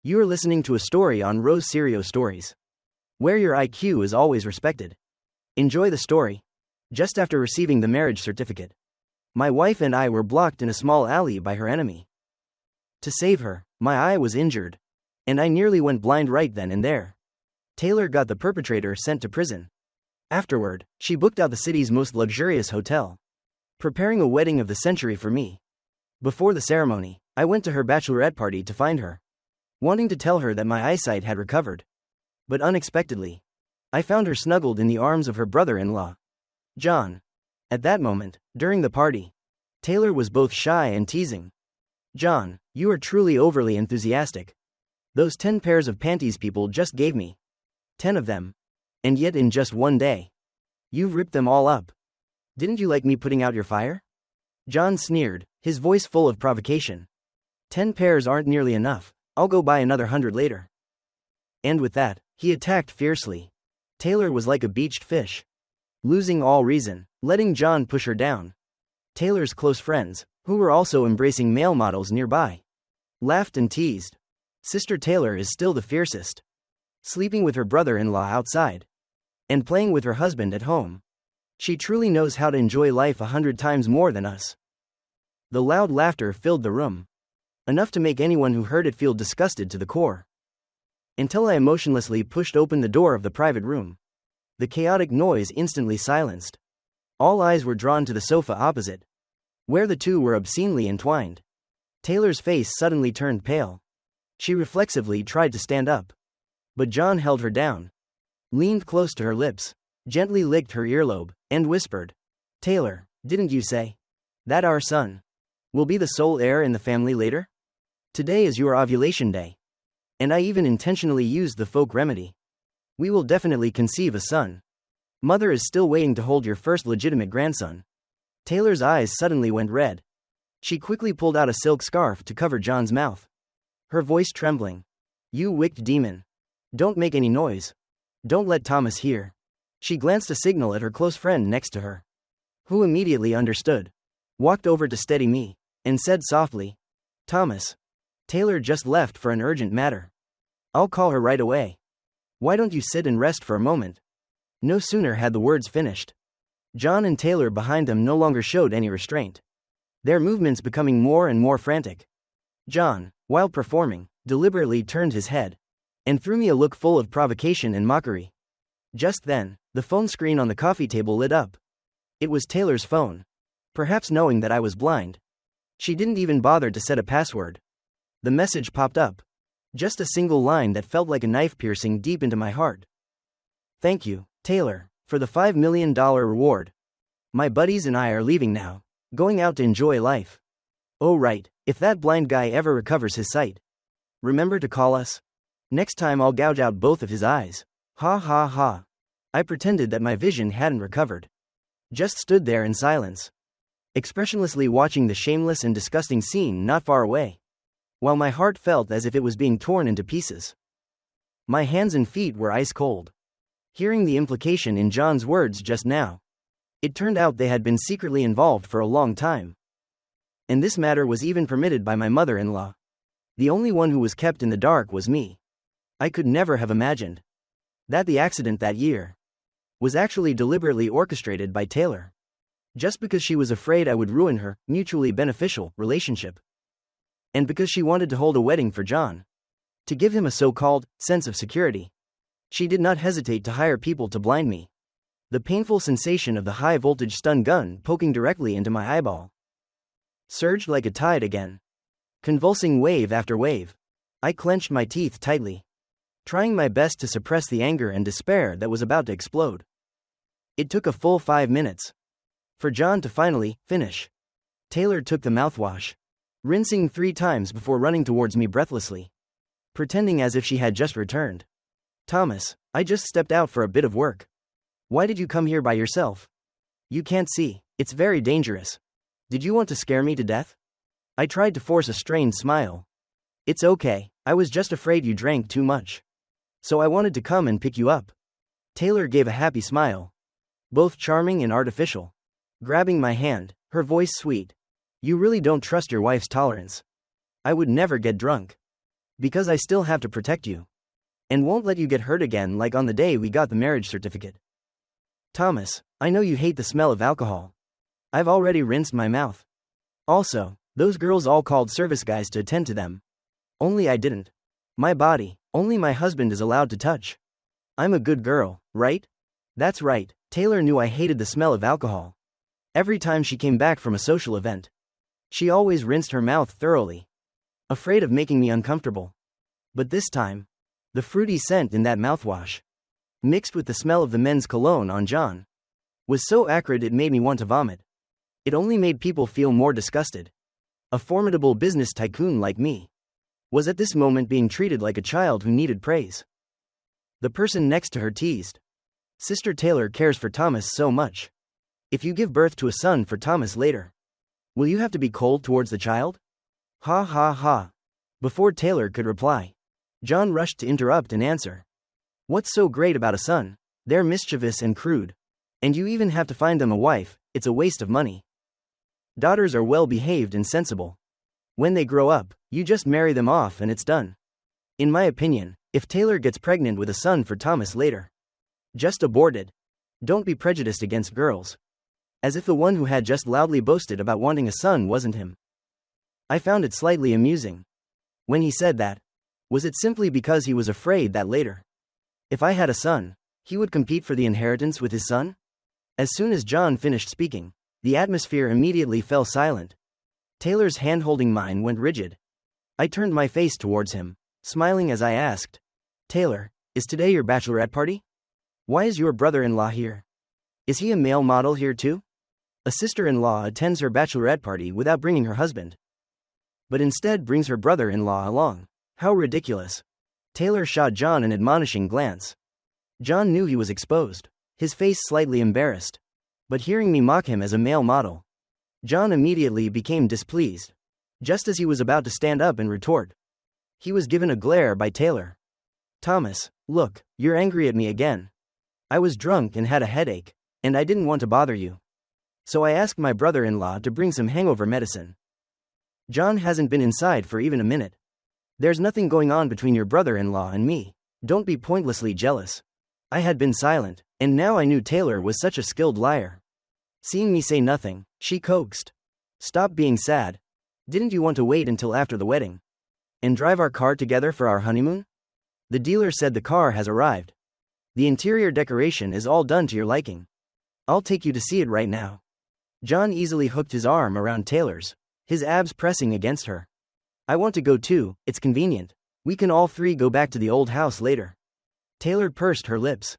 You are listening to a story on Sirio Stories, where your IQ is always respected. Enjoy the story. Just after receiving the marriage certificate, my wife and I were blocked in a small alley by her enemy. To save her, my eye was injured, and I nearly went blind right then and there. Taylor got the perpetrator sent to prison. Afterward, she booked out the city's most luxurious hotel, preparing a wedding of the century for me. Before the ceremony, I went to her bachelorette party to find her, wanting to tell her that my eyesight had recovered. But unexpectedly, I found her snuggled in the arms of her brother-in-law, John. At that moment, during the party, Taylor was both shy and teasing. "John, you are truly overly enthusiastic. Those 10 pairs of panties people just gave me. 10 of them. And yet in just one day. You've ripped them all up. Didn't you like me putting out your fire?" John sneered, his voice full of provocation. 10 pairs aren't nearly enough. I'll go buy another 100 later." And with that, he attacked fiercely. Taylor was like a beached fish, losing all reason, letting John push her down. Taylor's close friends, who were also embracing male models nearby, laughed and teased. Sister Taylor is still the fiercest, sleeping with her brother-in-law outside, and playing with her husband at home. She truly knows how to enjoy life 100 times more than us. The loud laughter filled the room, enough to make anyone who heard it feel disgusted to the core. Until I emotionlessly pushed open the door of the private room. The chaotic noise instantly silenced. All eyes were drawn to the sofa opposite, where the two were obscenely entwined. Taylor's face suddenly turned pale. She reflexively tried to stand up, but John held her down, leaned close to her lips, gently licked her earlobe, and whispered, "Taylor, didn't you say that our son will be the sole heir in the family later? Today is your ovulation day. And I even intentionally used the folk remedy. We will definitely conceive a son. Mother is still waiting to hold your first legitimate grandson." Taylor's eyes suddenly went red. She quickly pulled out a silk scarf to cover John's mouth, her voice trembling. "You wicked demon. Don't make any noise. Don't let Thomas hear." She glanced a signal at her close friend next to her, who immediately understood, walked over to steady me, and said softly, "Thomas, Taylor just left for an urgent matter. I'll call her right away. Why don't you sit and rest for a moment?" No sooner had the words finished, John and Taylor behind them no longer showed any restraint, their movements becoming more and more frantic. John, while performing, deliberately turned his head, and threw me a look full of provocation and mockery. Just then, the phone screen on the coffee table lit up. It was Taylor's phone. Perhaps knowing that I was blind, she didn't even bother to set a password. The message popped up. Just a single line that felt like a knife piercing deep into my heart. "Thank you, Taylor, for the $5 million reward. My buddies and I are leaving now, going out to enjoy life. Oh right, if that blind guy ever recovers his sight, remember to call us. Next time I'll gouge out both of his eyes." Ha ha ha. I pretended that my vision hadn't recovered. Just stood there in silence, expressionlessly watching the shameless and disgusting scene not far away, while my heart felt as if it was being torn into pieces. My hands and feet were ice cold, hearing the implication in John's words just now. It turned out they had been secretly involved for a long time. And this matter was even permitted by my mother-in-law. The only one who was kept in the dark was me. I could never have imagined that the accident that year was actually deliberately orchestrated by Taylor, just because she was afraid I would ruin her mutually beneficial relationship. And because she wanted to hold a wedding for John, to give him a so-called sense of security, she did not hesitate to hire people to blind me. The painful sensation of the high-voltage stun gun poking directly into my eyeball surged like a tide again, convulsing wave after wave. I clenched my teeth tightly, trying my best to suppress the anger and despair that was about to explode. It took a full 5 minutes for John to finally finish. Taylor took the mouthwash, rinsing 3 times before running towards me breathlessly, pretending as if she had just returned. "Thomas, I just stepped out for a bit of work. Why did you come here by yourself? You can't see, it's very dangerous. Did you want to scare me to death?" I tried to force a strained smile. "It's okay, I was just afraid you drank too much. So I wanted to come and pick you up." Taylor gave a happy smile, both charming and artificial, grabbing my hand, her voice sweet. "You really don't trust your wife's tolerance. I would never get drunk." Because I still have to protect you. And won't let you get hurt again like on the day we got the marriage certificate. Thomas, I know you hate the smell of alcohol. I've already rinsed my mouth. Also, those girls all called service guys to attend to them. Only I didn't. My body, only my husband is allowed to touch. I'm a good girl, right? That's right, Taylor knew I hated the smell of alcohol. Every time she came back from a social event, she always rinsed her mouth thoroughly, afraid of making me uncomfortable. But this time, the fruity scent in that mouthwash, mixed with the smell of the men's cologne on John, was so acrid it made me want to vomit. It only made people feel more disgusted. A formidable business tycoon like me was at this moment being treated like a child who needed praise. The person next to her teased, Sister Taylor cares for Thomas so much. If you give birth to a son for Thomas later, will you have to be cold towards the child? Ha ha ha. Before Taylor could reply, John rushed to interrupt and answer. What's so great about a son? They're mischievous and crude. And you even have to find them a wife, it's a waste of money. Daughters are well behaved and sensible. When they grow up, you just marry them off and it's done. In my opinion, if Taylor gets pregnant with a son for Thomas later, just abort it. Don't be prejudiced against girls. As if the one who had just loudly boasted about wanting a son wasn't him. I found it slightly amusing. When he said that, was it simply because he was afraid that later, if I had a son, he would compete for the inheritance with his son? As soon as John finished speaking, the atmosphere immediately fell silent. Taylor's hand holding mine went rigid. I turned my face towards him, smiling as I asked, Taylor, is today your bachelorette party? Why is your brother-in-law here? Is he a male model here too? A sister-in-law attends her bachelorette party without bringing her husband, but instead brings her brother-in-law along. How ridiculous. Taylor shot John an admonishing glance. John knew he was exposed, his face slightly embarrassed. But hearing me mock him as a male model, John immediately became displeased. Just as he was about to stand up and retort, he was given a glare by Taylor. Thomas, look, you're angry at me again. I was drunk and had a headache, and I didn't want to bother you. So I asked my brother-in-law to bring some hangover medicine. John hasn't been inside for even a minute. There's nothing going on between your brother-in-law and me. Don't be pointlessly jealous. I had been silent, and now I knew Taylor was such a skilled liar. Seeing me say nothing, she coaxed. Stop being sad. Didn't you want to wait until after the wedding and drive our car together for our honeymoon? The dealer said the car has arrived. The interior decoration is all done to your liking. I'll take you to see it right now. John easily hooked his arm around Taylor's, his abs pressing against her. I want to go too, it's convenient. We can all three go back to the old house later. Taylor pursed her lips,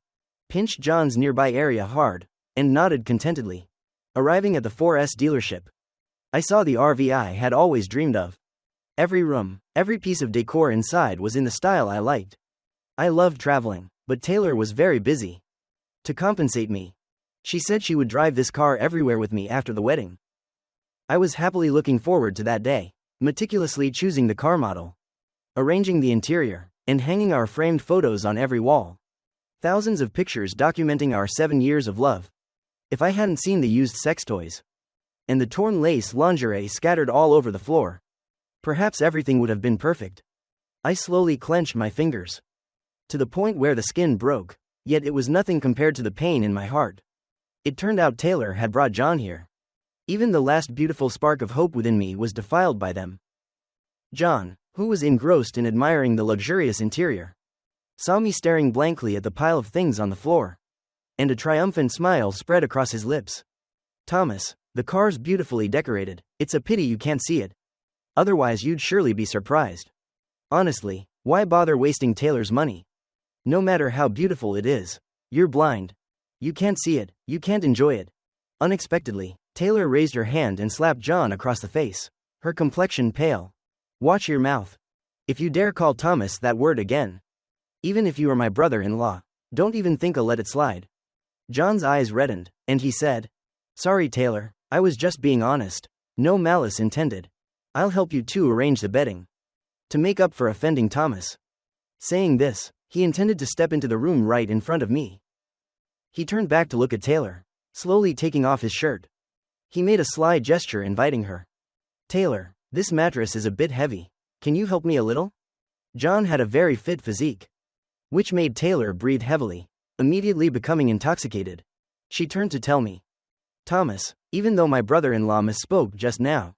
pinched John's nearby area hard, and nodded contentedly. Arriving at the 4S dealership, I saw the RV I had always dreamed of. Every room, every piece of decor inside was in the style I liked. I loved traveling, but Taylor was very busy. To compensate me, she said she would drive this car everywhere with me after the wedding. I was happily looking forward to that day, meticulously choosing the car model, arranging the interior, and hanging our framed photos on every wall. Thousands of pictures documenting our 7 years of love. If I hadn't seen the used sex toys and the torn lace lingerie scattered all over the floor, perhaps everything would have been perfect. I slowly clenched my fingers, to the point where the skin broke, yet it was nothing compared to the pain in my heart. It turned out Taylor had brought John here. Even the last beautiful spark of hope within me was defiled by them. John, who was engrossed in admiring the luxurious interior, saw me staring blankly at the pile of things on the floor, and a triumphant smile spread across his lips. Thomas, the car's beautifully decorated, it's a pity you can't see it. Otherwise you'd surely be surprised. Honestly, why bother wasting Taylor's money? No matter how beautiful it is, you're blind. You can't see it, you can't enjoy it. Unexpectedly, Taylor raised her hand and slapped John across the face, her complexion pale. Watch your mouth. If you dare call Thomas that word again, even if you are my brother-in-law, don't even think I'll let it slide. John's eyes reddened, and he said, Sorry Taylor, I was just being honest. No malice intended. I'll help you two arrange the bedding, to make up for offending Thomas. Saying this, he intended to step into the room right in front of me. He turned back to look at Taylor, slowly taking off his shirt. He made a sly gesture inviting her. Taylor, this mattress is a bit heavy. Can you help me a little? John had a very fit physique, which made Taylor breathe heavily, immediately becoming intoxicated. She turned to tell me, Thomas, even though my brother-in-law misspoke just now,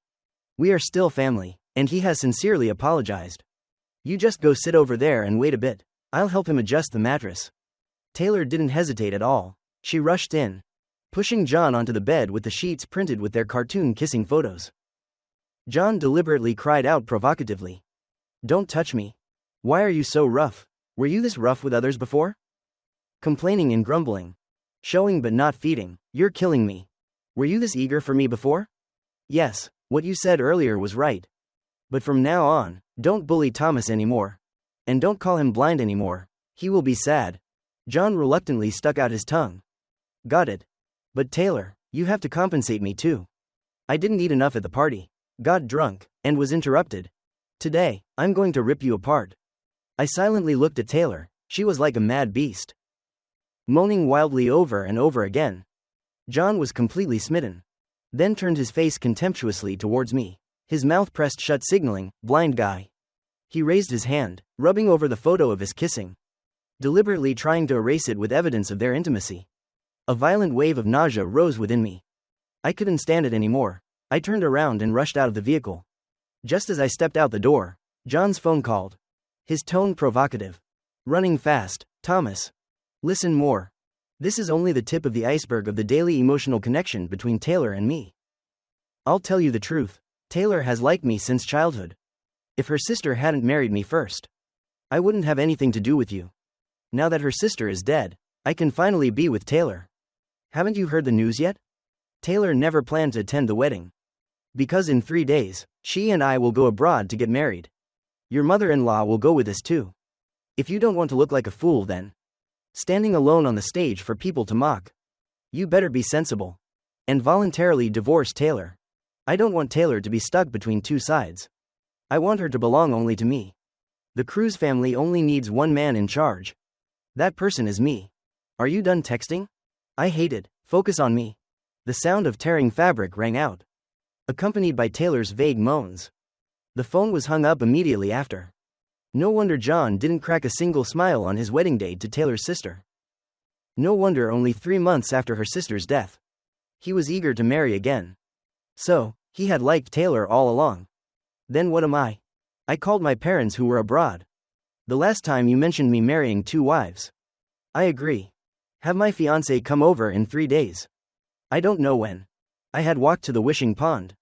we are still family, and he has sincerely apologized. You just go sit over there and wait a bit. I'll help him adjust the mattress. Taylor didn't hesitate at all. She rushed in, pushing John onto the bed with the sheets printed with their cartoon kissing photos. John deliberately cried out provocatively, Don't touch me. Why are you so rough? Were you this rough with others before? Complaining and grumbling. Showing but not feeding. You're killing me. Were you this eager for me before? Yes, what you said earlier was right. But from now on, don't bully Thomas anymore. And don't call him blind anymore. He will be sad. John reluctantly stuck out his tongue. Got it. But Taylor, you have to compensate me too. I didn't eat enough at the party, got drunk, and was interrupted. Today, I'm going to rip you apart. I silently looked at Taylor. She was like a mad beast, moaning wildly over and over again. John was completely smitten, then turned his face contemptuously towards me, his mouth pressed shut signaling, blind guy. He raised his hand, rubbing over the photo of his kissing, deliberately trying to erase it with evidence of their intimacy. A violent wave of nausea rose within me. I couldn't stand it anymore. I turned around and rushed out of the vehicle. Just as I stepped out the door, John's phone called, his tone provocative. Running fast, Thomas. Listen more. This is only the tip of the iceberg of the daily emotional connection between Taylor and me. I'll tell you the truth. Taylor has liked me since childhood. If her sister hadn't married me first, I wouldn't have anything to do with you. Now that her sister is dead, I can finally be with Taylor. Haven't you heard the news yet? Taylor never planned to attend the wedding. Because in 3 days, she and I will go abroad to get married. Your mother-in-law will go with us too. If you don't want to look like a fool then, standing alone on the stage for people to mock, you better be sensible and voluntarily divorce Taylor. I don't want Taylor to be stuck between two sides. I want her to belong only to me. The Cruz family only needs one man in charge. That person is me. Are you done texting? I hate it. Focus on me. The sound of tearing fabric rang out, accompanied by Taylor's vague moans. The phone was hung up immediately after. No wonder John didn't crack a single smile on his wedding day to Taylor's sister. No wonder only 3 months after her sister's death, he was eager to marry again. So, he had liked Taylor all along. Then what am I? I called my parents who were abroad. The last time you mentioned me marrying 2 wives. I agree. Have my fiancé come over in 3 days. I don't know when. I had walked to the wishing pond,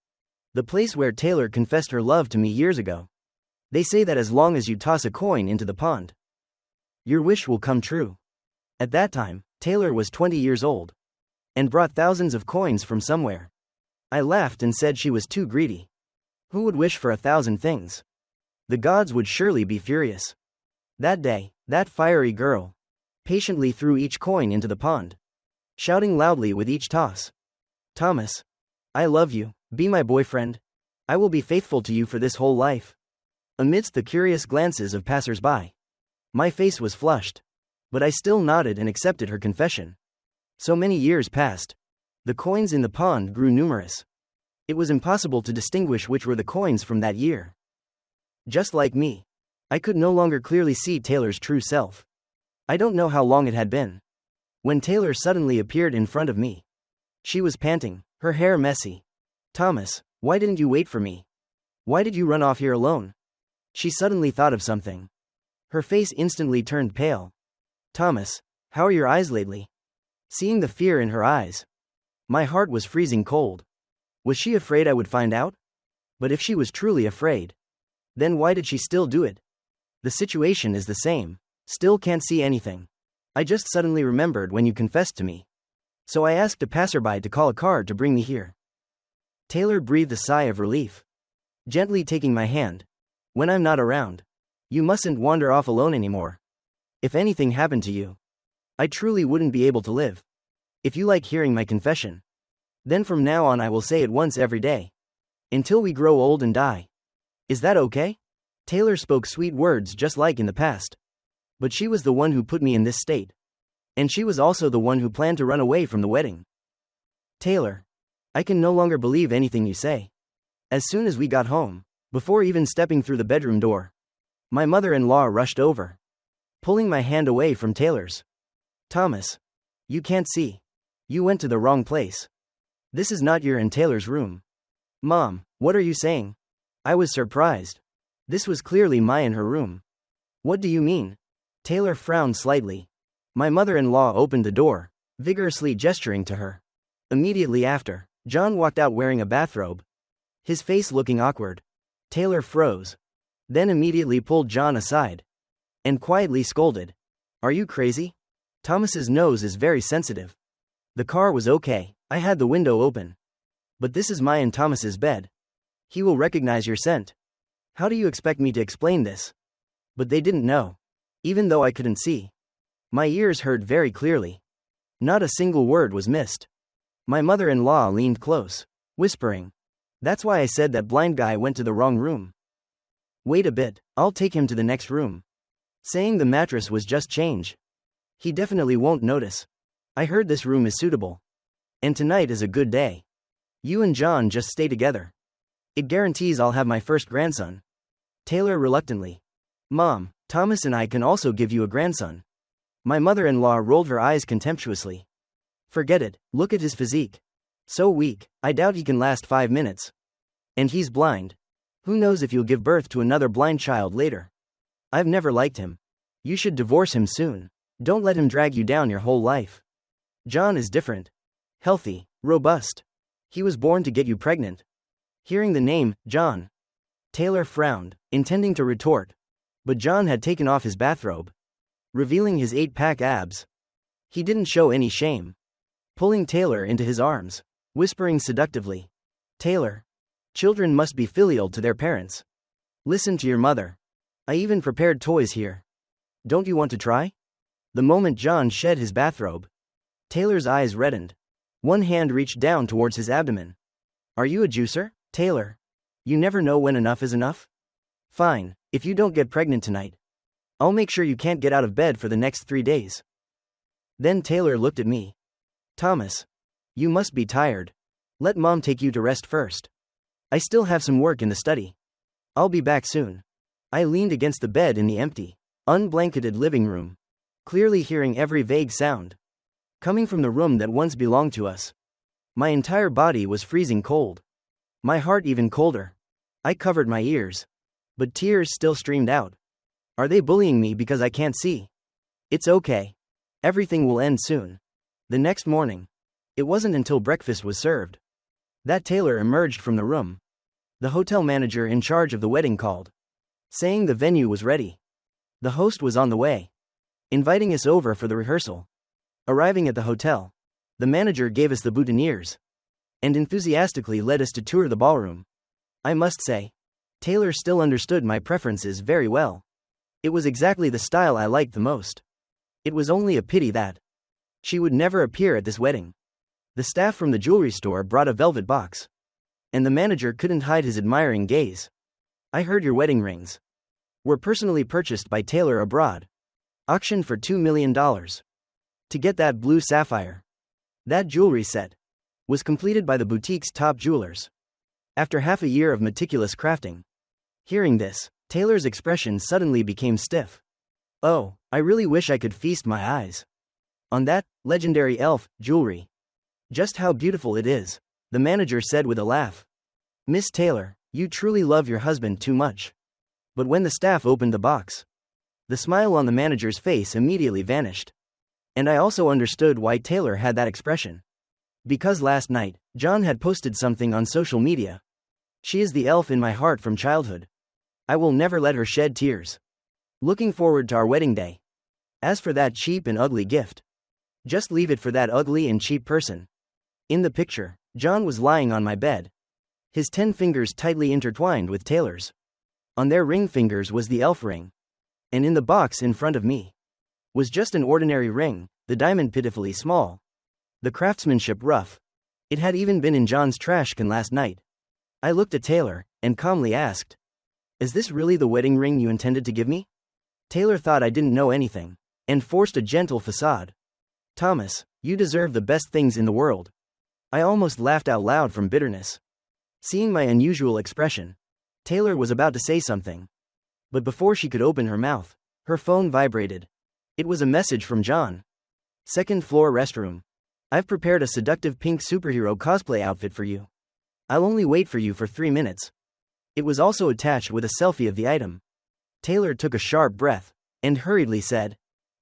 the place where Taylor confessed her love to me years ago. They say that as long as you toss a coin into the pond, your wish will come true. At that time, Taylor was 20 years old and brought thousands of coins from somewhere. I laughed and said she was too greedy. Who would wish for 1,000 things? The gods would surely be furious. That day, that fiery girl patiently threw each coin into the pond, shouting loudly with each toss, Thomas, I love you, be my boyfriend. I will be faithful to you for this whole life. Amidst the curious glances of passers-by, my face was flushed, but I still nodded and accepted her confession. So many years passed. The coins in the pond grew numerous. It was impossible to distinguish which were the coins from that year. Just like me, I could no longer clearly see Taylor's true self. I don't know how long it had been when Taylor suddenly appeared in front of me. She was panting, her hair messy. Thomas, why didn't you wait for me? Why did you run off here alone? She suddenly thought of something. Her face instantly turned pale. Thomas, how are your eyes lately? Seeing the fear in her eyes, my heart was freezing cold. Was she afraid I would find out? But if she was truly afraid, then why did she still do it? The situation is the same. Still can't see anything. I just suddenly remembered when you confessed to me. So I asked a passerby to call a car to bring me here. Taylor breathed a sigh of relief, gently taking my hand. When I'm not around, you mustn't wander off alone anymore. If anything happened to you, I truly wouldn't be able to live. If you like hearing my confession, then from now on I will say it once every day, until we grow old and die. Is that okay? Taylor spoke sweet words just like in the past. But she was the one who put me in this state. And she was also the one who planned to run away from the wedding. Taylor, I can no longer believe anything you say. As soon as we got home, before even stepping through the bedroom door, My mother-in-law rushed over, pulling my hand away from Taylor's. Thomas, you can't see. You went to the wrong place. This is not your and Taylor's room. Mom, what are you saying? I was surprised. This was clearly my and her room. What do you mean? Taylor frowned slightly. My mother-in-law opened the door, vigorously gesturing to her. Immediately after, John walked out wearing a bathrobe, his face looking awkward. Taylor froze, then immediately pulled John aside and quietly scolded. Are you crazy? Thomas's nose is very sensitive. The car was okay. I had the window open. But this is my and Thomas's bed. He will recognize your scent. How do you expect me to explain this? But they didn't know. Even though I couldn't see, my ears heard very clearly. Not a single word was missed. My mother-in-law leaned close, whispering. That's why I said that blind guy went to the wrong room. Wait a bit, I'll take him to the next room. Saying the mattress was just change. He definitely won't notice. I heard this room is suitable. And tonight is a good day. You and John just stay together. It guarantees I'll have my first grandson. Taylor reluctantly. Mom, Thomas and I can also give you a grandson. My mother-in-law rolled her eyes contemptuously. Forget it, look at his physique. So weak, I doubt he can last 5 minutes. And he's blind. Who knows if you'll give birth to another blind child later. I've never liked him. You should divorce him soon. Don't let him drag you down your whole life. John is different. Healthy, robust. He was born to get you pregnant. Hearing the name, John. Taylor frowned, intending to retort. But John had taken off his bathrobe, revealing his 8-pack abs. He didn't show any shame. Pulling Taylor into his arms, whispering seductively. Taylor. Children must be filial to their parents. Listen to your mother. I even prepared toys here. Don't you want to try? The moment John shed his bathrobe, Taylor's eyes reddened. One hand reached down towards his abdomen. Are you a juicer, Taylor? You never know when enough is enough? Fine, if you don't get pregnant tonight, I'll make sure you can't get out of bed for the next 3 days. Then Taylor looked at me. Thomas, you must be tired. Let Mom take you to rest first. I still have some work in the study. I'll be back soon. I leaned against the bed in the empty, unblanketed living room, clearly hearing every vague sound coming from the room that once belonged to us. My entire body was freezing cold. My heart even colder. I covered my ears, but tears still streamed out. Are they bullying me because I can't see? It's okay. Everything will end soon. The next morning, it wasn't until breakfast was served that Taylor emerged from the room. The hotel manager in charge of the wedding called, saying the venue was ready. The host was on the way, inviting us over for the rehearsal. Arriving at the hotel, the manager gave us the boutonnieres and enthusiastically led us to tour the ballroom. I must say, Taylor still understood my preferences very well. It was exactly the style I liked the most. It was only a pity that she would never appear at this wedding. The staff from the jewelry store brought a velvet box, and the manager couldn't hide his admiring gaze. I heard your wedding rings were personally purchased by Taylor abroad, auctioned for $2 million. To get that blue sapphire. That jewelry set was completed by the boutique's top jewelers, after half a year of meticulous crafting. Hearing this, Taylor's expression suddenly became stiff. Oh, I really wish I could feast my eyes on that legendary elf jewelry. Just how beautiful it is, the manager said with a laugh. Miss Taylor, you truly love your husband too much. But when the staff opened the box, the smile on the manager's face immediately vanished. And I also understood why Taylor had that expression. Because last night, John had posted something on social media. She is the elf in my heart from childhood. I will never let her shed tears. Looking forward to our wedding day. As for that cheap and ugly gift, just leave it for that ugly and cheap person. In the picture, John was lying on my bed, his 10 fingers tightly intertwined with Taylor's. On their ring fingers was the elf ring. And in the box in front of me was just an ordinary ring, the diamond pitifully small, the craftsmanship rough. It had even been in John's trash can last night. I looked at Taylor and calmly asked, Is this really the wedding ring you intended to give me? Taylor thought I didn't know anything and forced a gentle facade. Thomas, you deserve the best things in the world. I almost laughed out loud from bitterness. Seeing my unusual expression, Taylor was about to say something, But before she could open her mouth, her phone vibrated. It was a message from John. Second floor restroom. I've prepared a seductive pink superhero cosplay outfit for you. I'll only wait for you for 3 minutes. It was also attached with a selfie of the item. Taylor took a sharp breath and hurriedly said,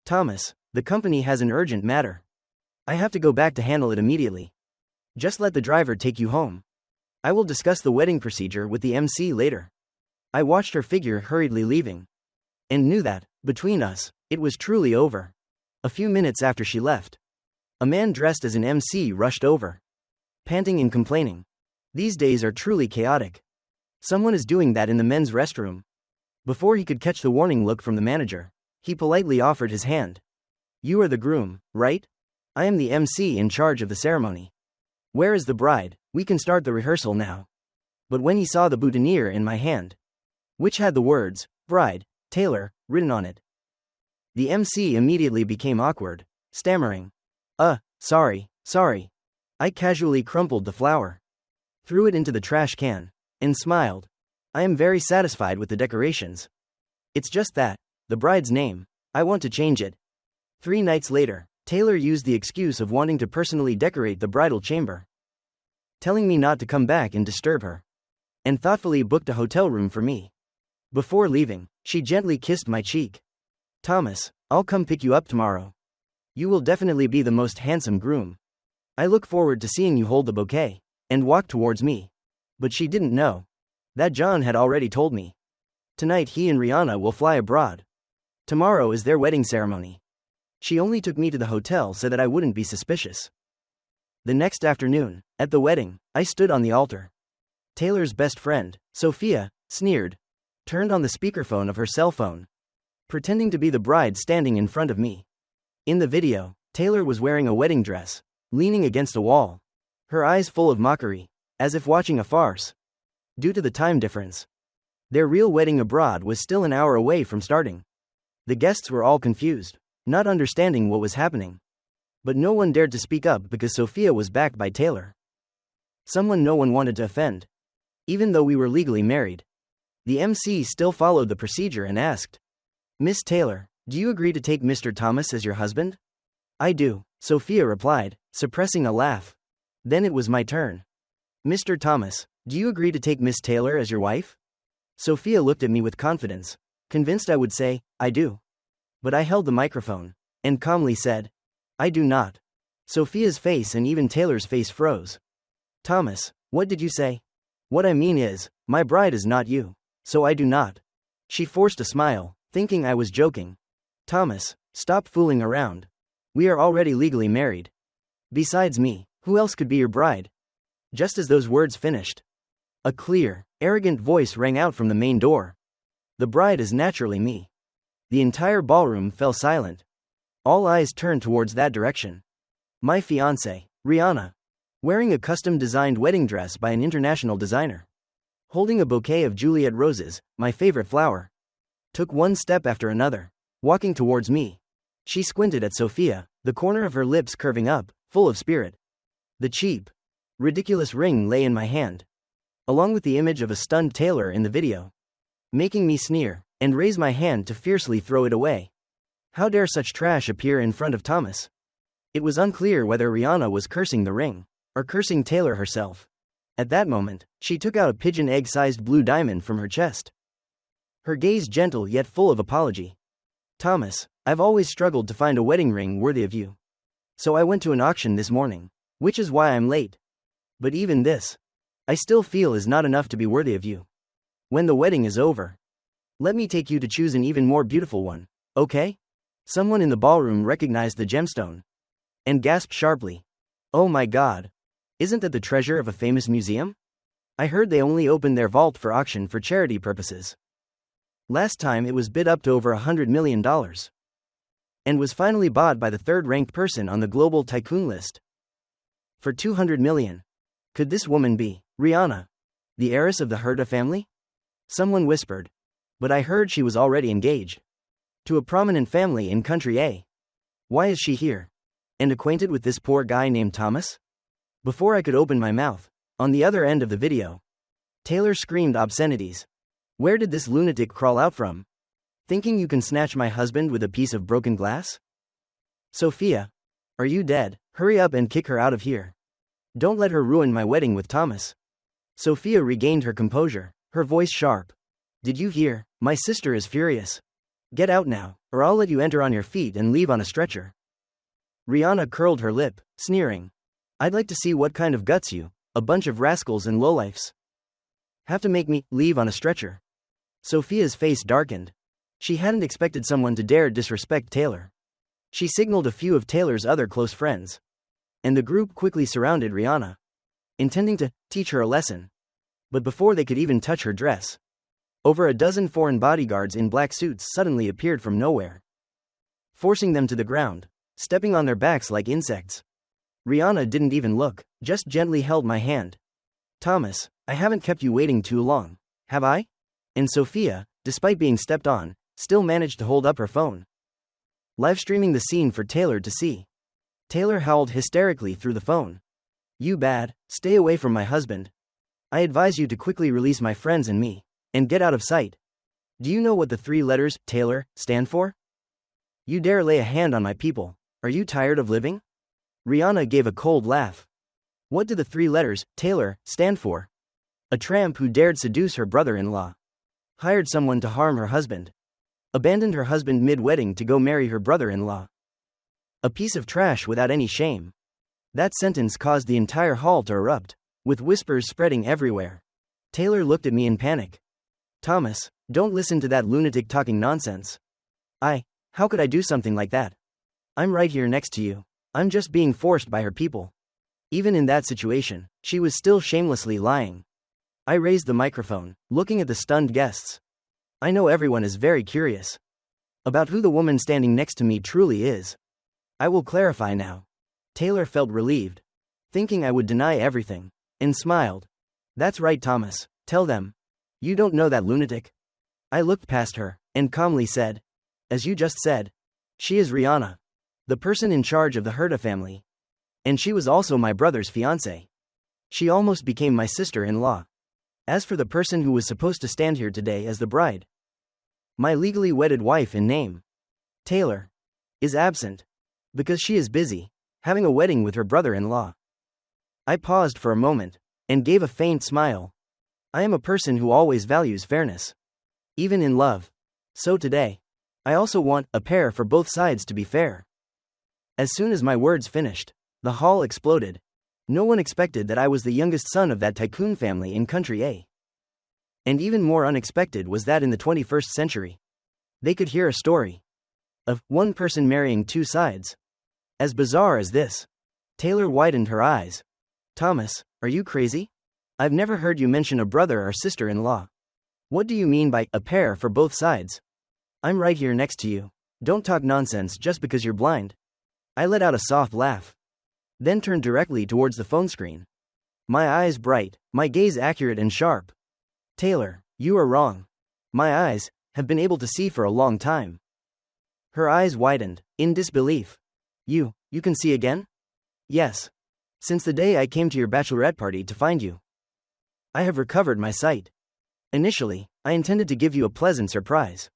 Thomas, the company has an urgent matter. I have to go back to handle it immediately. Just let the driver take you home. I will discuss the wedding procedure with the MC later. I watched her figure hurriedly leaving and knew that, between us, it was truly over. A few minutes after she left, a man dressed as an MC rushed over, panting and complaining. These days are truly chaotic. Someone is doing that in the men's restroom. Before he could catch the warning look from the manager, he politely offered his hand. You are the groom, right? I am the MC in charge of the ceremony. Where is the bride? We can start the rehearsal now. But when he saw the boutonniere in my hand, which had the words, Bride, Taylor, written on it, the MC immediately became awkward, stammering. Sorry. I casually crumpled the flower, threw it into the trash can, and smiled. I am very satisfied with the decorations. It's just that, the bride's name, I want to change it. 3 nights later, Taylor used the excuse of wanting to personally decorate the bridal chamber, telling me not to come back and disturb her, and thoughtfully booked a hotel room for me. Before leaving, she gently kissed my cheek. Thomas, I'll come pick you up tomorrow. You will definitely be the most handsome groom. I look forward to seeing you hold the bouquet, and walk towards me. But she didn't know that John had already told me. Tonight he and Rihanna will fly abroad. Tomorrow is their wedding ceremony. She only took me to the hotel so that I wouldn't be suspicious. The next afternoon, at the wedding, I stood on the altar. Taylor's best friend, Sophia, sneered, turned on the speakerphone of her cell phone, pretending to be the bride standing in front of me. In the video, Taylor was wearing a wedding dress, leaning against a wall, her eyes full of mockery, as if watching a farce. Due to the time difference, their real wedding abroad was still an hour away from starting. The guests were all confused, not understanding what was happening. But no one dared to speak up because Sophia was backed by Taylor. Someone no one wanted to offend. Even though we were legally married, the MC still followed the procedure and asked, Miss Taylor, do you agree to take Mr. Thomas as your husband? I do, Sophia replied, suppressing a laugh. Then it was my turn. Mr. Thomas, do you agree to take Miss Taylor as your wife? Sophia looked at me with confidence, convinced I would say, I do. But I held the microphone and calmly said, I do not. Sophia's face and even Taylor's face froze. Thomas, what did you say? What I mean is, my bride is not you, so I do not. She forced a smile, thinking I was joking. Thomas, stop fooling around. We are already legally married. Besides me, who else could be your bride? Just as those words finished, a clear, arrogant voice rang out from the main door. The bride is naturally me. The entire ballroom fell silent. All eyes turned towards that direction. My fiancée, Rihanna, wearing a custom-designed wedding dress by an international designer, holding a bouquet of Juliet roses, my favorite flower, took one step after another, walking towards me. She squinted at Sophia, the corner of her lips curving up, full of spirit. The cheap, ridiculous ring lay in my hand, along with the image of a stunned Taylor in the video, making me sneer and raise my hand to fiercely throw it away. How dare such trash appear in front of Thomas? It was unclear whether Rihanna was cursing the ring, or cursing Taylor herself. At that moment, she took out a pigeon egg-sized blue diamond from her chest, her gaze gentle yet full of apology. Thomas, I've always struggled to find a wedding ring worthy of you. So I went to an auction this morning, which is why I'm late. But even this, I still feel is not enough to be worthy of you. When the wedding is over, let me take you to choose an even more beautiful one, okay? Someone in the ballroom recognized the gemstone and gasped sharply. Oh my God. Isn't that the treasure of a famous museum? I heard they only opened their vault for auction for charity purposes. Last time it was bid up to over $100 million. And was finally bought by the third-ranked person on the global tycoon list for $200 million. Could this woman be Rihanna, the heiress of the Herta family? Someone whispered. But I heard she was already engaged to a prominent family in country A. Why is she here? And acquainted with this poor guy named Thomas? Before I could open my mouth, on the other end of the video, Taylor screamed obscenities. Where did this lunatic crawl out from? Thinking you can snatch my husband with a piece of broken glass? Sophia, are you dead? Hurry up and kick her out of here. Don't let her ruin my wedding with Thomas. Sophia regained her composure, her voice sharp. Did you hear? My sister is furious. Get out now, or I'll let you enter on your feet and leave on a stretcher. Rihanna curled her lip, sneering. I'd like to see what kind of guts you, a bunch of rascals and lowlifes, have to make me leave on a stretcher. Sophia's face darkened. She hadn't expected someone to dare disrespect Taylor. She signaled a few of Taylor's other close friends, and the group quickly surrounded Rihanna, intending to teach her a lesson. But before they could even touch her dress, over a dozen foreign bodyguards in black suits suddenly appeared from nowhere, forcing them to the ground, stepping on their backs like insects. Rihanna didn't even look, just gently held my hand. Thomas, I haven't kept you waiting too long, have I? And Sophia, despite being stepped on, still managed to hold up her phone, live streaming the scene for Taylor to see. Taylor howled hysterically through the phone. You bad, stay away from my husband. I advise you to quickly release my friends and me, and get out of sight. Do you know what the 3 letters, Taylor, stand for? You dare lay a hand on my people. Are you tired of living? Rihanna gave a cold laugh. What do the 3 letters, Taylor, stand for? A tramp who dared seduce her brother-in-law, hired someone to harm her husband, abandoned her husband mid-wedding to go marry her brother-in-law. A piece of trash without any shame. That sentence caused the entire hall to erupt, with whispers spreading everywhere. Taylor looked at me in panic. Thomas, don't listen to that lunatic talking nonsense. How could I do something like that? I'm right here next to you. I'm just being forced by her people. Even in that situation, she was still shamelessly lying. I raised the microphone, looking at the stunned guests. I know everyone is very curious about who the woman standing next to me truly is. I will clarify now. Taylor felt relieved, thinking I would deny everything, and smiled. That's right, Thomas, tell them. You don't know that lunatic. I looked past her, and calmly said, as you just said, she is Rihanna, the person in charge of the Herta family. And she was also my brother's fiancée. She almost became my sister-in-law. As for the person who was supposed to stand here today as the bride, my legally wedded wife in name, Taylor, is absent, because she is busy, having a wedding with her brother-in-law. I paused for a moment, and gave a faint smile. I am a person who always values fairness, even in love. So today, I also want a pair for both sides to be fair. As soon as my words finished, the hall exploded. No one expected that I was the youngest son of that tycoon family in Country A. And even more unexpected was that in the 21st century, they could hear a story of one person marrying 2 sides. As bizarre as this. Taylor widened her eyes. Thomas, are you crazy? I've never heard you mention a brother or sister-in-law. What do you mean by a pair for both sides? I'm right here next to you. Don't talk nonsense just because you're blind. I let out a soft laugh, then turned directly towards the phone screen. My eyes bright, my gaze accurate and sharp. Taylor, you are wrong. My eyes have been able to see for a long time. Her eyes widened, in disbelief. You can see again? Yes. Since the day I came to your bachelorette party to find you, I have recovered my sight. Initially, I intended to give you a pleasant surprise,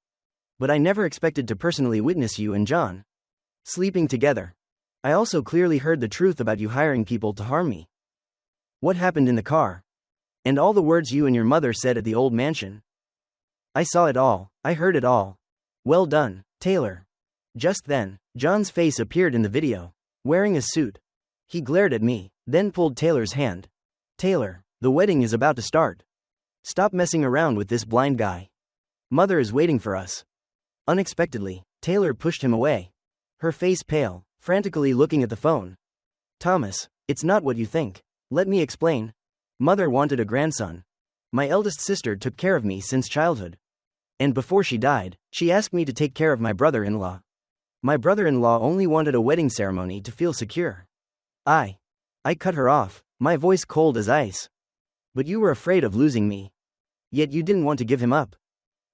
but I never expected to personally witness you and John sleeping together. I also clearly heard the truth about you hiring people to harm me. What happened in the car? And all the words you and your mother said at the old mansion. I saw it all, I heard it all. Well done, Taylor. Just then, John's face appeared in the video, wearing a suit. He glared at me, then pulled Taylor's hand. Taylor, the wedding is about to start. Stop messing around with this blind guy. Mother is waiting for us. Unexpectedly, Taylor pushed him away, her face pale, frantically looking at the phone. Thomas, it's not what you think. Let me explain. Mother wanted a grandson. My eldest sister took care of me since childhood. And before she died, she asked me to take care of my brother-in-law. My brother-in-law only wanted a wedding ceremony to feel secure. I cut her off, my voice cold as ice. But you were afraid of losing me. Yet you didn't want to give him up.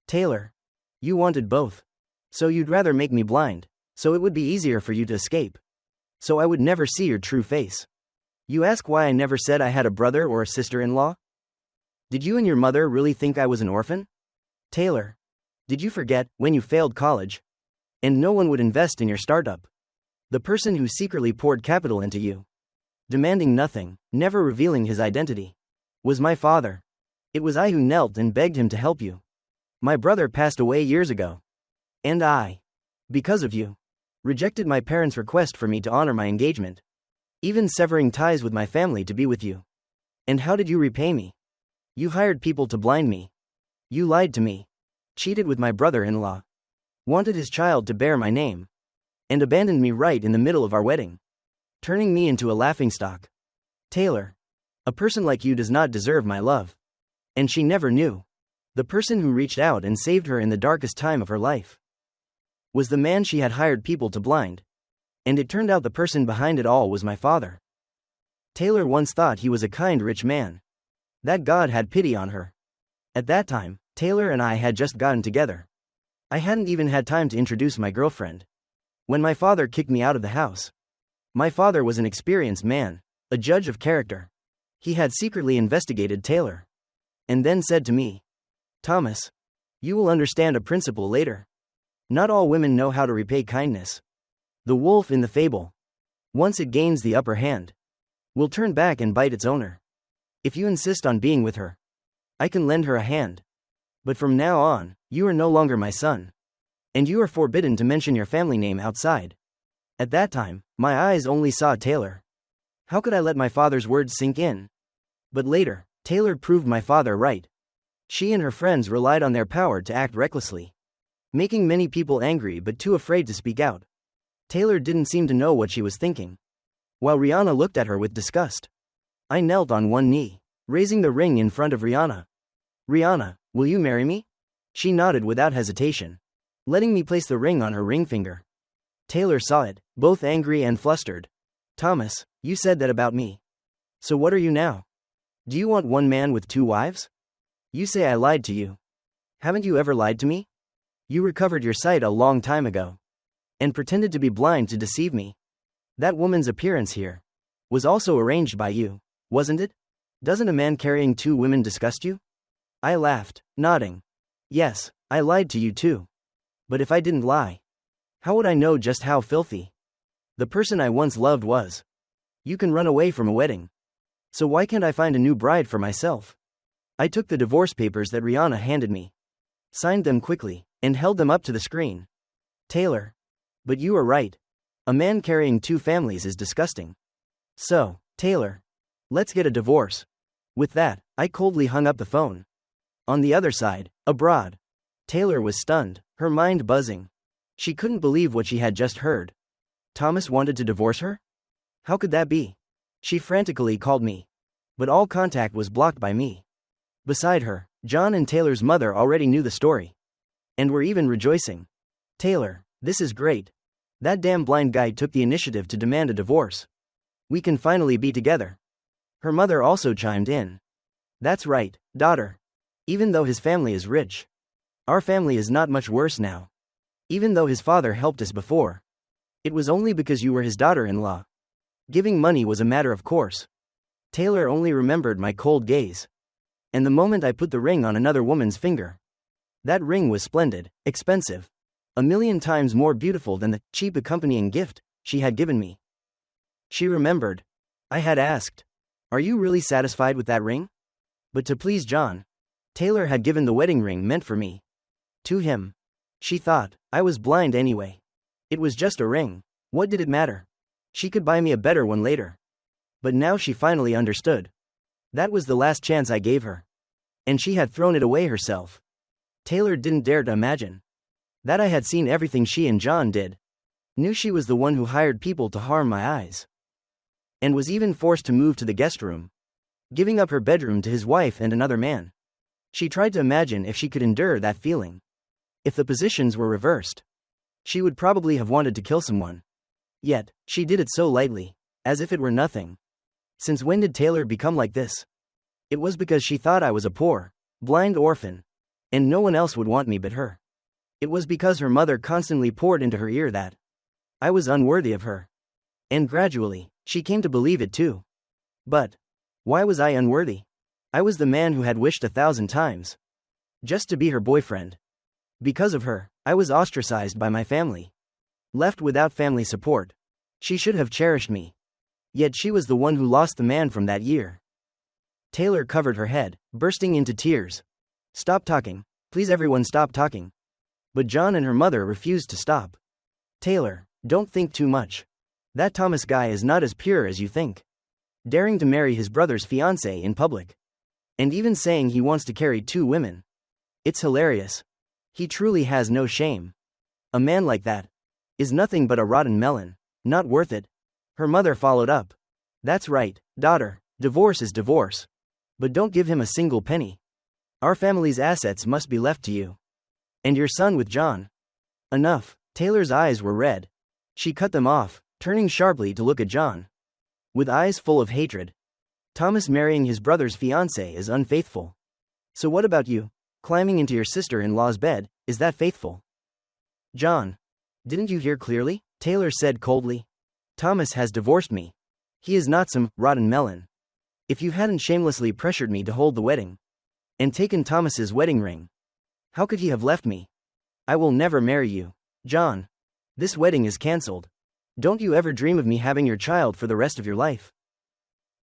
Taylor, you wanted both. So you'd rather make me blind, so it would be easier for you to escape. So I would never see your true face. You ask why I never said I had a brother or a sister-in-law? Did you and your mother really think I was an orphan? Taylor, did you forget when you failed college? And no one would invest in your startup? The person who secretly poured capital into you, demanding nothing, never revealing his identity, was my father. It was I who knelt and begged him to help you. My brother passed away years ago. And I, because of you, rejected my parents' request for me to honor my engagement, even severing ties with my family to be with you. And how did you repay me? You hired people to blind me. You lied to me, cheated with my brother-in-law, wanted his child to bear my name, and abandoned me right in the middle of our wedding, turning me into a laughingstock. Taylor, a person like you does not deserve my love. And she never knew. The person who reached out and saved her in the darkest time of her life was the man she had hired people to blind. And it turned out the person behind it all was my father. Taylor once thought he was a kind rich man, that God had pity on her. At that time, Taylor and I had just gotten together. I hadn't even had time to introduce my girlfriend when my father kicked me out of the house. My father was an experienced man, a judge of character. He had secretly investigated Taylor, and then said to me, "Thomas, you will understand a principle later. Not all women know how to repay kindness. The wolf in the fable, once it gains the upper hand, will turn back and bite its owner. If you insist on being with her, I can lend her a hand. But from now on, you are no longer my son. And you are forbidden to mention your family name outside." At that time, my eyes only saw Taylor. How could I let my father's words sink in? But later, Taylor proved my father right. She and her friends relied on their power to act recklessly, making many people angry but too afraid to speak out. Taylor didn't seem to know what she was thinking, while Rihanna looked at her with disgust. I knelt on one knee, raising the ring in front of Rihanna. "Rihanna, will you marry me?" She nodded without hesitation, letting me place the ring on her ring finger. Taylor saw it, both angry and flustered. "Thomas, you said that about me. So what are you now? Do you want one man with 2 wives? You say I lied to you. Haven't you ever lied to me? You recovered your sight a long time ago, and pretended to be blind to deceive me. That woman's appearance here was also arranged by you, wasn't it? Doesn't a man carrying 2 women disgust you?" I laughed, nodding. "Yes, I lied to you too. But if I didn't lie, how would I know just how filthy the person I once loved was? You can run away from a wedding. So why can't I find a new bride for myself?" I took the divorce papers that Rihanna handed me, signed them quickly, and held them up to the screen. "Taylor, but you are right. A man carrying 2 families is disgusting. So, Taylor, let's get a divorce." With that, I coldly hung up the phone. On the other side, abroad, Taylor was stunned, her mind buzzing. She couldn't believe what she had just heard. Thomas wanted to divorce her? How could that be? She frantically called me, but all contact was blocked by me. Beside her, John and Taylor's mother already knew the story, and were even rejoicing. "Taylor, this is great. That damn blind guy took the initiative to demand a divorce. We can finally be together." Her mother also chimed in. "That's right, daughter. Even though his family is rich, our family is not much worse now. Even though his father helped us before, it was only because you were his daughter-in-law. Giving money was a matter of course." Taylor only remembered my cold gaze, and the moment I put the ring on another woman's finger. That ring was splendid, expensive, 1,000,000 times more beautiful than the cheap accompanying gift she had given me. She remembered. I had asked, "Are you really satisfied with that ring?" But to please John, Taylor had given the wedding ring meant for me to him. She thought, I was blind anyway. It was just a ring. What did it matter? She could buy me a better one later. But now she finally understood. That was the last chance I gave her, and she had thrown it away herself. Taylor didn't dare to imagine that I had seen everything she and John did, knew she was the one who hired people to harm my eyes, and was even forced to move to the guest room, giving up her bedroom to his wife and another man. She tried to imagine if she could endure that feeling. If the positions were reversed, she would probably have wanted to kill someone. Yet, she did it so lightly, as if it were nothing. Since when did Taylor become like this? It was because she thought I was a poor, blind orphan, and no one else would want me but her. It was because her mother constantly poured into her ear that I was unworthy of her. And gradually, she came to believe it too. But why was I unworthy? I was the man who had wished 1,000 times. just to be her boyfriend. Because of her, I was ostracized by my family. Left without family support. She should have cherished me. Yet she was the one who lost the man from that year. Taylor covered her head, bursting into tears. Stop talking. Please everyone stop talking. But John and her mother refused to stop. Taylor, don't think too much. That Thomas guy is not as pure as you think. Daring to marry his brother's fiancée in public. And even saying he wants to carry 2 women. It's hilarious. He truly has no shame. A man like that is nothing but a rotten melon. Not worth it. Her mother followed up. That's right, daughter, divorce is divorce. But don't give him a single penny. Our family's assets must be left to you. And your son with John. Enough. Taylor's eyes were red. She cut them off, turning sharply to look at John. With eyes full of hatred. Thomas marrying his brother's fiancée is unfaithful. So what about you? Climbing into your sister-in-law's bed, is that faithful? John. Didn't you hear clearly? Taylor said coldly. Thomas has divorced me. He is not some rotten melon. If you hadn't shamelessly pressured me to hold the wedding and taken Thomas's wedding ring, how could he have left me? I will never marry you. John. This wedding is cancelled. Don't you ever dream of me having your child for the rest of your life.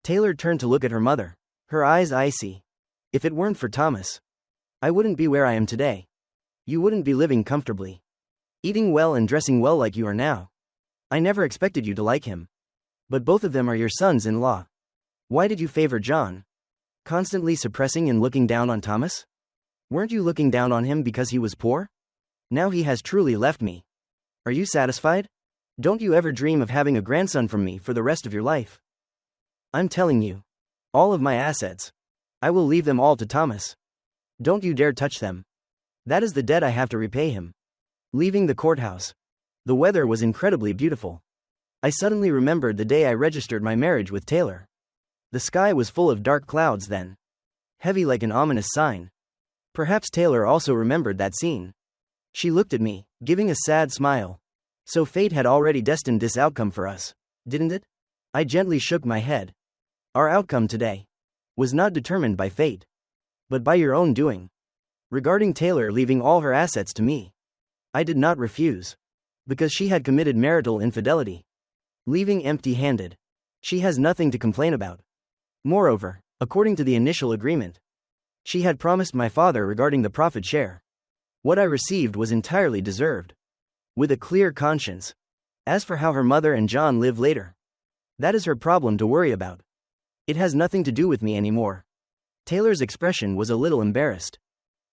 Taylor turned to look at her mother, her eyes icy. If it weren't for Thomas, I wouldn't be where I am today. You wouldn't be living comfortably, eating well and dressing well like you are now. I never expected you to like him. But both of them are your sons-in-law. Why did you favor John? Constantly suppressing and looking down on Thomas? Weren't you looking down on him because he was poor? Now he has truly left me. Are you satisfied? Don't you ever dream of having a grandson from me for the rest of your life? I'm telling you. All of my assets. I will leave them all to Thomas. Don't you dare touch them. That is the debt I have to repay him. Leaving the courthouse. The weather was incredibly beautiful. I suddenly remembered the day I registered my marriage with Taylor. The sky was full of dark clouds then. Heavy like an ominous sign. Perhaps Taylor also remembered that scene. She looked at me, giving a sad smile. So fate had already destined this outcome for us, didn't it? I gently shook my head. Our outcome today was not determined by fate, but by your own doing. Regarding Taylor leaving all her assets to me, I did not refuse, because she had committed marital infidelity. Leaving empty-handed. She has nothing to complain about. Moreover, according to the initial agreement, she had promised my father regarding the profit share. What I received was entirely deserved. With a clear conscience. As for how her mother and John live later, that is her problem to worry about. It has nothing to do with me anymore. Taylor's expression was a little embarrassed.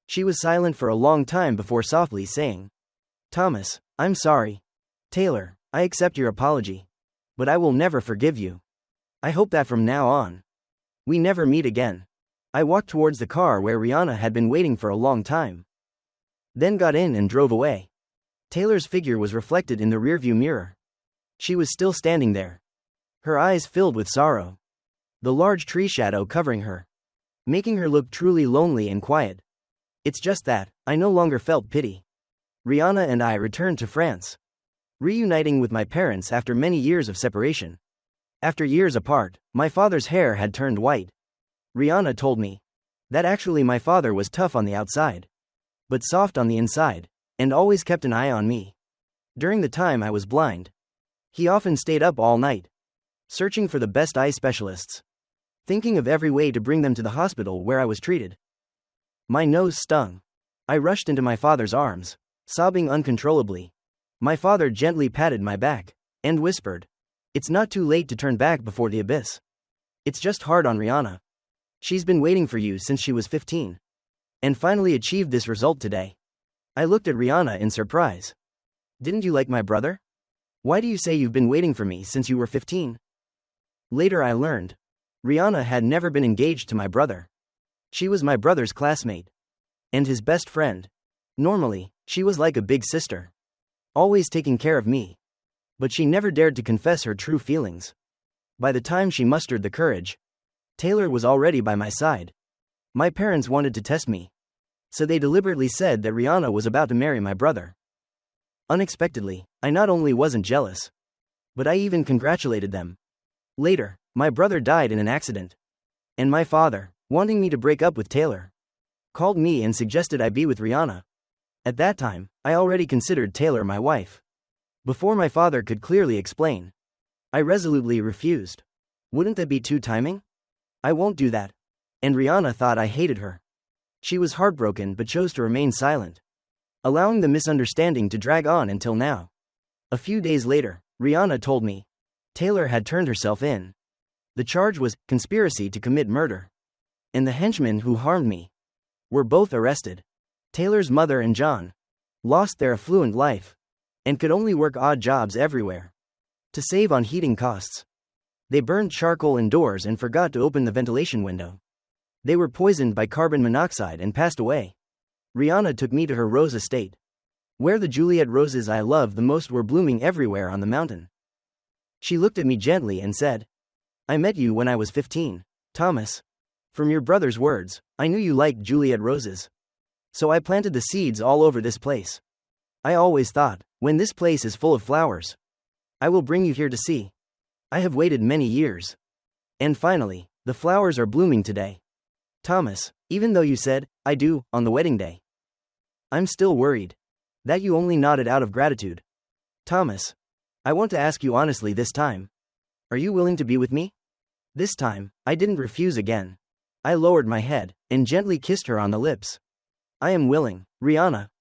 She was silent for a long time before softly saying, Thomas, I'm sorry. Taylor, I accept your apology. But I will never forgive you. I hope that from now on, we never meet again. I walked towards the car where Rihanna had been waiting for a long time. Then got in and drove away. Taylor's figure was reflected in the rearview mirror. She was still standing there. Her eyes filled with sorrow. The large tree shadow covering her, making her look truly lonely and quiet. It's just that, I no longer felt pity. Rihanna and I returned to France, reuniting with my parents after many years of separation. After years apart, my father's hair had turned white. Rihanna told me that actually my father was tough on the outside, but soft on the inside, and always kept an eye on me. During the time I was blind, he often stayed up all night, searching for the best eye specialists, thinking of every way to bring them to the hospital where I was treated. My nose stung. I rushed into my father's arms, sobbing uncontrollably. My father gently patted my back and whispered, It's not too late to turn back before the abyss. It's just hard on Rihanna. She's been waiting for you since she was 15. And finally achieved this result today. I looked at Rihanna in surprise. Didn't you like my brother? Why do you say you've been waiting for me since you were 15? Later I learned, Rihanna had never been engaged to my brother. She was my brother's classmate. And his best friend. Normally, she was like a big sister. Always taking care of me. But she never dared to confess her true feelings. By the time she mustered the courage, Taylor was already by my side. My parents wanted to test me. So they deliberately said that Rihanna was about to marry my brother. Unexpectedly, I not only wasn't jealous, but I even congratulated them. Later, my brother died in an accident. And my father, wanting me to break up with Taylor, called me and suggested I be with Rihanna. At that time, I already considered Taylor my wife. Before my father could clearly explain, I resolutely refused. Wouldn't that be too timing? I won't do that. And Rihanna thought I hated her. She was heartbroken but chose to remain silent, allowing the misunderstanding to drag on until now. A few days later, Rihanna told me Taylor had turned herself in. The charge was conspiracy to commit murder. And the henchmen who harmed me were both arrested. Taylor's mother and John lost their affluent life and could only work odd jobs everywhere to save on heating costs. They burned charcoal indoors and forgot to open the ventilation window. They were poisoned by carbon monoxide and passed away. Rihanna took me to her rose estate, where the Juliet roses I loved the most were blooming everywhere on the mountain. She looked at me gently and said, "I met you when I was 15, Thomas. From your brother's words, I knew you liked Juliet roses. So I planted the seeds all over this place. I always thought, when this place is full of flowers, I will bring you here to see. I have waited many years. And finally, the flowers are blooming today. Thomas, even though you said, 'I do,' on the wedding day, I'm still worried that you only nodded out of gratitude. Thomas, I want to ask you honestly this time. Are you willing to be with me?" This time, I didn't refuse again. I lowered my head and gently kissed her on the lips. "I am willing, Rihanna."